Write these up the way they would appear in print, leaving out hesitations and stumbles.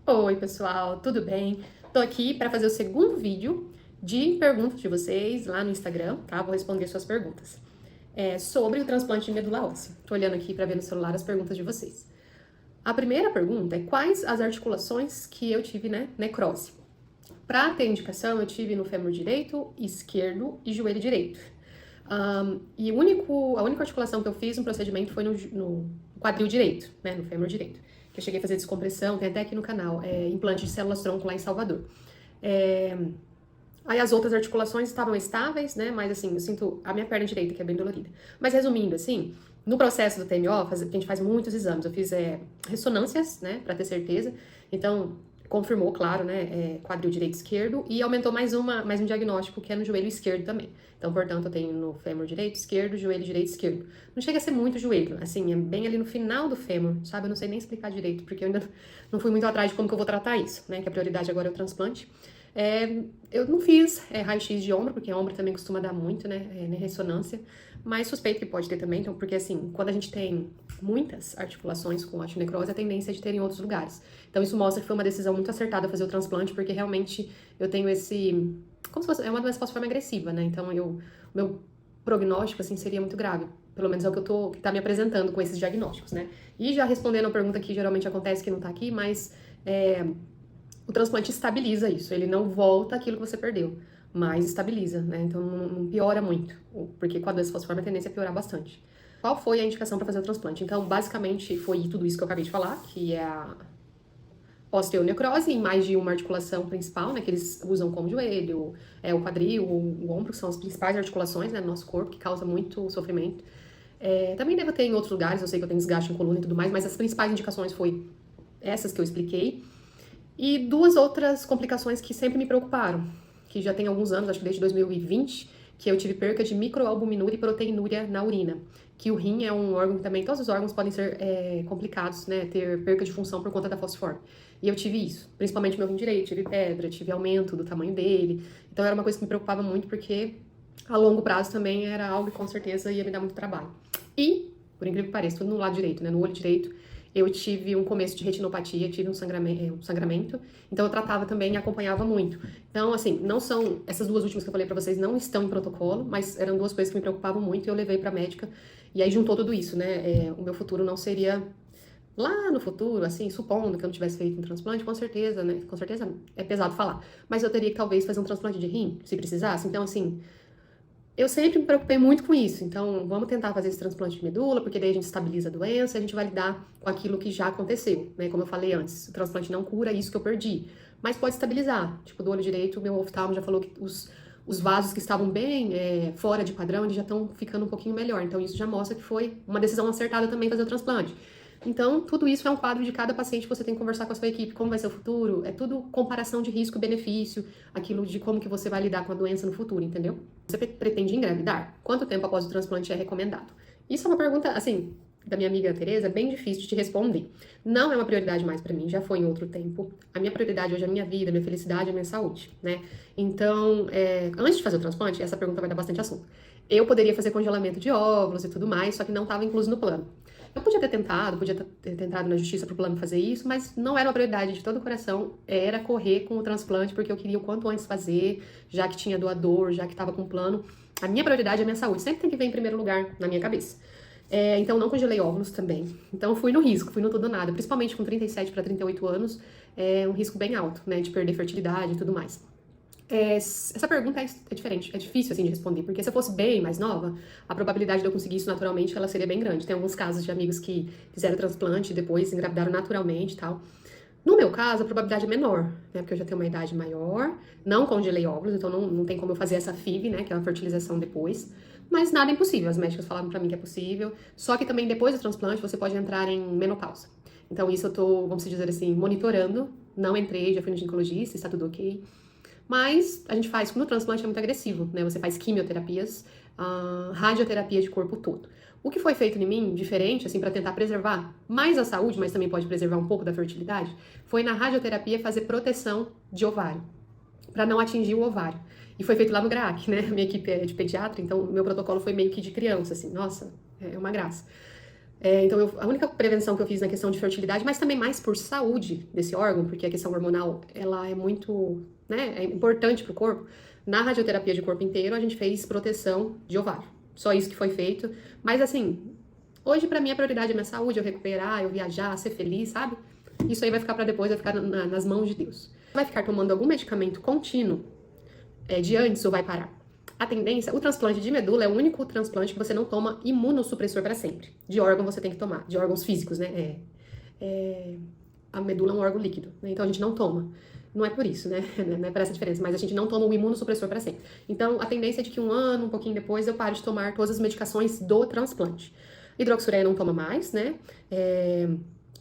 Oi, pessoal, tudo bem? Tô aqui para fazer o segundo vídeo de perguntas de vocês lá no Instagram, tá? Vou responder suas perguntas. Sobre o transplante de medula óssea. Tô olhando aqui para ver no celular as perguntas de vocês. A primeira pergunta é quais as articulações que eu tive, né, necrose? Para ter indicação, eu tive no fêmur direito, esquerdo e joelho direito. E a única articulação que eu fiz no procedimento foi no quadril direito, né, no fêmur direito. Que eu cheguei a fazer descompressão, tem até aqui no canal, implante de células-tronco lá em Salvador. Aí as outras articulações estavam estáveis, né, mas assim, eu sinto a minha perna direita, que é bem dolorida. Mas resumindo, assim, no processo do TMO, a gente faz muitos exames. Eu fiz ressonâncias, né, pra ter certeza. Então, confirmou, claro, né, quadril direito e esquerdo, e aumentou mais um diagnóstico, que é no joelho esquerdo também. Então, portanto, eu tenho no fêmur direito, esquerdo, joelho direito, esquerdo. Não chega a ser muito joelho, assim, é bem ali no final do fêmur, sabe? Eu não sei nem explicar direito, porque eu ainda não fui muito atrás de como que eu vou tratar isso, né, que a prioridade agora é o transplante. Eu não fiz raio-x de ombro, porque ombro também costuma dar muito, né, ressonância, mas suspeito que pode ter também, então, porque assim, quando a gente tem muitas articulações com osteonecrose, a tendência é de ter em outros lugares. Então, isso mostra que foi uma decisão muito acertada fazer o transplante, porque realmente eu tenho como se fosse, é uma doença falciforme agressiva, né, então meu prognóstico, assim, seria muito grave. Pelo menos é o que tá me apresentando com esses diagnósticos, né. E já respondendo a pergunta que geralmente acontece, que não tá aqui, mas o transplante estabiliza isso, ele não volta aquilo que você perdeu, mas estabiliza, né? Então não piora muito, porque com a doença falciforme a tendência é piorar bastante. Qual foi a indicação para fazer o transplante? Então, basicamente, foi tudo isso que eu acabei de falar, que é a osteonecrose em mais de uma articulação principal, né? Que eles usam como joelho, o quadril, o ombro, que são as principais articulações, né, do nosso corpo, que causa muito sofrimento. Também deve ter em outros lugares, eu sei que eu tenho desgaste em coluna e tudo mais, mas as principais indicações foi essas que eu expliquei. E duas outras complicações que sempre me preocuparam, que já tem alguns anos, acho que desde 2020, que eu tive perca de microalbuminúria e proteinúria na urina. Que o rim é um órgão que também, todos os órgãos podem ser complicados, né, ter perca de função por conta da falciforme. E eu tive isso, principalmente meu rim direito, tive pedra, tive aumento do tamanho dele. Então era uma coisa que me preocupava muito, porque a longo prazo também era algo que com certeza ia me dar muito trabalho. E, por incrível que pareça, tudo no lado direito, né, no olho direito, eu tive um começo de retinopatia, tive um sangramento, então eu tratava também e acompanhava muito. Então, assim, não são, essas duas últimas que eu falei pra vocês não estão em protocolo, mas eram duas coisas que me preocupavam muito e eu levei pra médica, e aí juntou tudo isso, né, o meu futuro não seria lá no futuro, assim, supondo que eu não tivesse feito um transplante, com certeza, né, com certeza é pesado falar, mas eu teria que talvez fazer um transplante de rim, se precisasse, então, assim, eu sempre me preocupei muito com isso, então vamos tentar fazer esse transplante de medula, porque daí a gente estabiliza a doença e a gente vai lidar com aquilo que já aconteceu, né? Como eu falei antes, o transplante não cura isso que eu perdi, mas pode estabilizar. Tipo, do olho direito, o meu oftalmo já falou que os vasos que estavam bem fora de padrão, eles já estão ficando um pouquinho melhor, então isso já mostra que foi uma decisão acertada também fazer o transplante. Então, tudo isso é um quadro de cada paciente que você tem que conversar com a sua equipe, como vai ser o futuro, é tudo comparação de risco e benefício, aquilo de como que você vai lidar com a doença no futuro, entendeu? Você pretende engravidar? Quanto tempo após o transplante é recomendado? Isso é uma pergunta, assim, da minha amiga Tereza, bem difícil de te responder. Não é uma prioridade mais pra mim, já foi em outro tempo. A minha prioridade hoje é a minha vida, a minha felicidade, a minha saúde, né? Então, antes de fazer o transplante, essa pergunta vai dar bastante assunto. Eu poderia fazer congelamento de óvulos e tudo mais, só que não estava incluso no plano. Eu podia ter tentado na justiça pro plano fazer isso, mas não era uma prioridade de todo o coração, era correr com o transplante, porque eu queria o quanto antes fazer, já que tinha doador, já que estava com plano. A minha prioridade é a minha saúde, sempre tem que vir em primeiro lugar na minha cabeça. Então não congelei óvulos também. Então fui no risco, fui no tudo ou nada, principalmente com 37 para 38 anos, é um risco bem alto, né, de perder fertilidade e tudo mais. Essa pergunta é diferente, é difícil assim de responder, porque se eu fosse bem mais nova, a probabilidade de eu conseguir isso naturalmente, ela seria bem grande. Tem alguns casos de amigos que fizeram transplante e depois engravidaram naturalmente e tal. No meu caso, a probabilidade é menor, né, porque eu já tenho uma idade maior, não congelei óvulos, então não tem como eu fazer essa FIV, né, que é uma fertilização depois, mas nada é impossível, as médicas falaram pra mim que é possível, só que também depois do transplante você pode entrar em menopausa. Então isso eu tô, vamos dizer assim, monitorando, não entrei, já fui no ginecologista, está tudo ok. Mas a gente faz, no transplante é muito agressivo, né? Você faz quimioterapias, radioterapia de corpo todo. O que foi feito em mim, diferente, assim, para tentar preservar mais a saúde, mas também pode preservar um pouco da fertilidade, foi na radioterapia fazer proteção de ovário, para não atingir o ovário. E foi feito lá no GRAAC, né? Minha equipe é de pediatra, então o meu protocolo foi meio que de criança, assim, nossa, é uma graça. Então, a única prevenção que eu fiz na questão de fertilidade, mas também mais por saúde desse órgão, porque a questão hormonal, ela é muito, né, é importante para o corpo. Na radioterapia de corpo inteiro, a gente fez proteção de ovário. Só isso que foi feito. Mas, assim, hoje, pra mim, a prioridade é minha saúde, eu recuperar, eu viajar, ser feliz, sabe? Isso aí vai ficar pra depois, vai ficar nas mãos de Deus. Vai ficar tomando algum medicamento contínuo de antes ou vai parar? A tendência, o transplante de medula é o único transplante que você não toma imunossupressor para sempre. De órgão você tem que tomar, de órgãos físicos, né? A medula é um órgão líquido, né? Então a gente não toma. Não é por isso, né? Não é por essa diferença, mas a gente não toma o imunossupressor para sempre. Então a tendência é de que um ano, um pouquinho depois, eu pare de tomar todas as medicações do transplante. Hidroxureia não toma mais, né?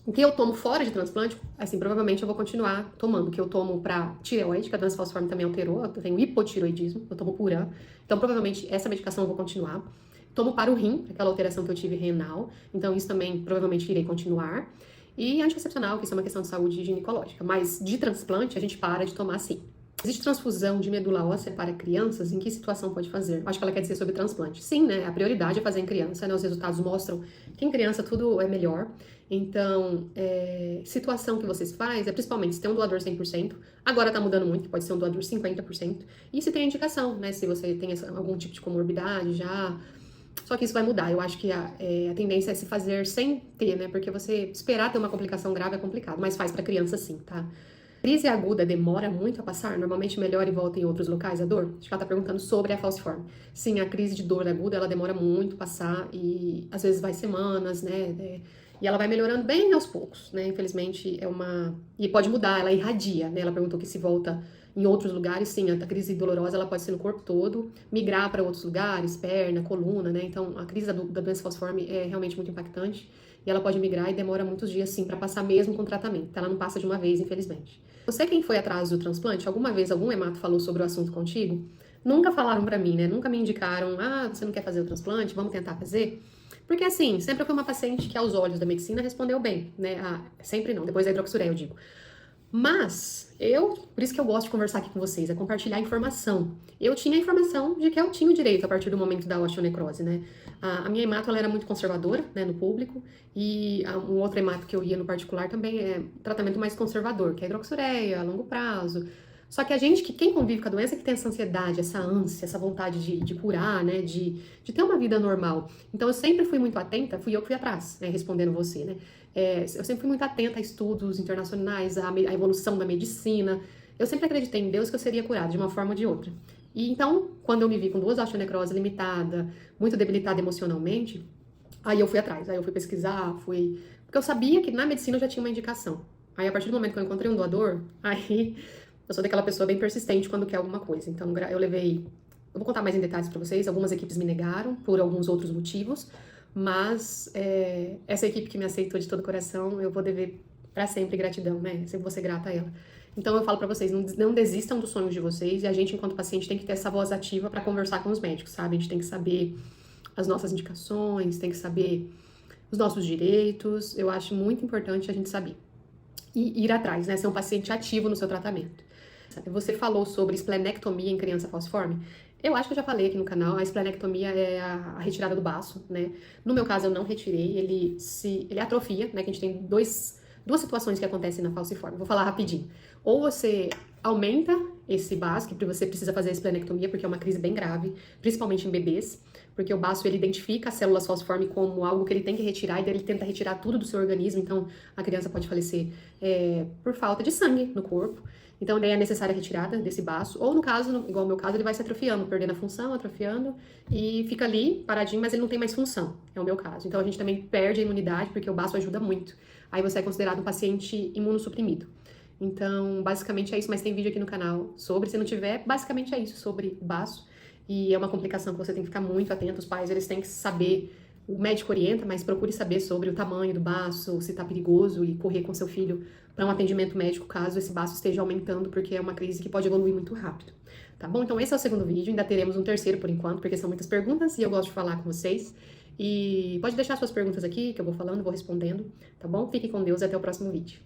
O que eu tomo fora de transplante, assim, provavelmente eu vou continuar tomando. O que eu tomo pra tireoide, que a doença falciforme também alterou, eu tenho hipotireoidismo, eu tomo Puran. Então, provavelmente, essa medicação eu vou continuar. Tomo para o rim, aquela alteração que eu tive renal. Então, isso também, provavelmente, irei continuar. E anticoncepcional, que isso é uma questão de saúde ginecológica. Mas de transplante, a gente para de tomar sim. Existe transfusão de medula óssea para crianças? Em que situação pode fazer? Acho que ela quer dizer sobre transplante. Sim, né? A prioridade é fazer em criança, né? Os resultados mostram que em criança tudo é melhor. Então, situação que vocês faz é principalmente se tem um doador 100%, agora tá mudando muito, que pode ser um doador 50%, e se tem indicação, né? Se você tem algum tipo de comorbidade já. Só que isso vai mudar. Eu acho que a tendência é se fazer sem ter, né? Porque você esperar ter uma complicação grave é complicado, mas faz para criança sim, tá? Crise aguda demora muito a passar? Normalmente melhora e volta em outros locais a dor? Acho que ela tá perguntando sobre a falciforme. Sim, a crise de dor aguda, ela demora muito a passar e às vezes vai semanas, né? E ela vai melhorando bem aos poucos, né? Infelizmente é uma... E pode mudar, ela irradia, né? Ela perguntou que se volta em outros lugares, sim, a crise dolorosa ela pode ser no corpo todo, migrar para outros lugares, perna, coluna, né? Então a crise da doença falciforme é realmente muito impactante e ela pode migrar e demora muitos dias, sim, para passar mesmo com tratamento. Ela não passa de uma vez, infelizmente. Você quem foi atrás do transplante, alguma vez algum hemato falou sobre o assunto contigo? Nunca falaram pra mim, né? Nunca me indicaram, você não quer fazer o transplante? Vamos tentar fazer? Porque assim, sempre eu fui uma paciente que aos olhos da medicina respondeu bem, né? Sempre não, depois da hidroxureia eu digo. Mas, por isso que eu gosto de conversar aqui com vocês, é compartilhar informação. Eu tinha a informação de que eu tinha o direito a partir do momento da osteonecrose, né? A minha hemato, ela era muito conservadora, né, no público, e um outro hemato que eu ia no particular também é tratamento mais conservador, que é hidroxureia, a longo prazo. Só que quem convive com a doença, que tem essa ansiedade, essa ânsia, essa vontade de curar, né, de ter uma vida normal. Então, eu sempre fui muito atenta, fui eu que fui atrás, né, respondendo você, né. Eu sempre fui muito atenta a estudos internacionais, a evolução da medicina. Eu sempre acreditei em Deus que eu seria curada de uma forma ou de outra. E então, quando eu me vi com 2 osteonecrose limitada, muito debilitada emocionalmente, aí eu fui atrás, aí eu fui pesquisar, porque eu sabia que na medicina eu já tinha uma indicação. Aí, a partir do momento que eu encontrei um doador, aí eu sou daquela pessoa bem persistente quando quer alguma coisa. Então, eu vou contar mais em detalhes pra vocês, algumas equipes me negaram por alguns outros motivos, mas essa equipe que me aceitou de todo o coração, eu vou dever pra sempre gratidão, né? Sempre vou ser grata a ela. Então eu falo pra vocês, não desistam dos sonhos de vocês, e a gente, enquanto paciente, tem que ter essa voz ativa pra conversar com os médicos, sabe? A gente tem que saber as nossas indicações, tem que saber os nossos direitos. Eu acho muito importante a gente saber. E ir atrás, né? Ser um paciente ativo no seu tratamento. Você falou sobre esplenectomia em criança falciforme? Eu acho que eu já falei aqui no canal, a esplenectomia é a retirada do baço, né? No meu caso, eu não retirei, ele atrofia, né? Que a gente tem duas situações que acontecem na falciforme. Vou falar rapidinho. Ou você aumenta esse baço, que você precisa fazer a esplenectomia, porque é uma crise bem grave, principalmente em bebês, porque o baço, ele identifica as células falciforme como algo que ele tem que retirar, e daí ele tenta retirar tudo do seu organismo, então a criança pode falecer por falta de sangue no corpo. Então, daí é necessária a retirada desse baço, ou no caso, igual ao meu caso, ele vai se atrofiando, perdendo a função, atrofiando, e fica ali paradinho, mas ele não tem mais função, é o meu caso. Então, a gente também perde a imunidade, porque o baço ajuda muito. Aí você é considerado um paciente imunossuprimido. Então, basicamente é isso, mas tem vídeo aqui no canal sobre, se não tiver, basicamente é isso, sobre o baço, e é uma complicação que você tem que ficar muito atento, os pais, eles têm que saber, o médico orienta, mas procure saber sobre o tamanho do baço, se tá perigoso, e correr com seu filho para um atendimento médico caso esse baço esteja aumentando, porque é uma crise que pode evoluir muito rápido, tá bom? Então esse é o segundo vídeo, ainda teremos um terceiro por enquanto, porque são muitas perguntas e eu gosto de falar com vocês. E pode deixar suas perguntas aqui, que eu vou falando, vou respondendo, tá bom? Fique com Deus e até o próximo vídeo.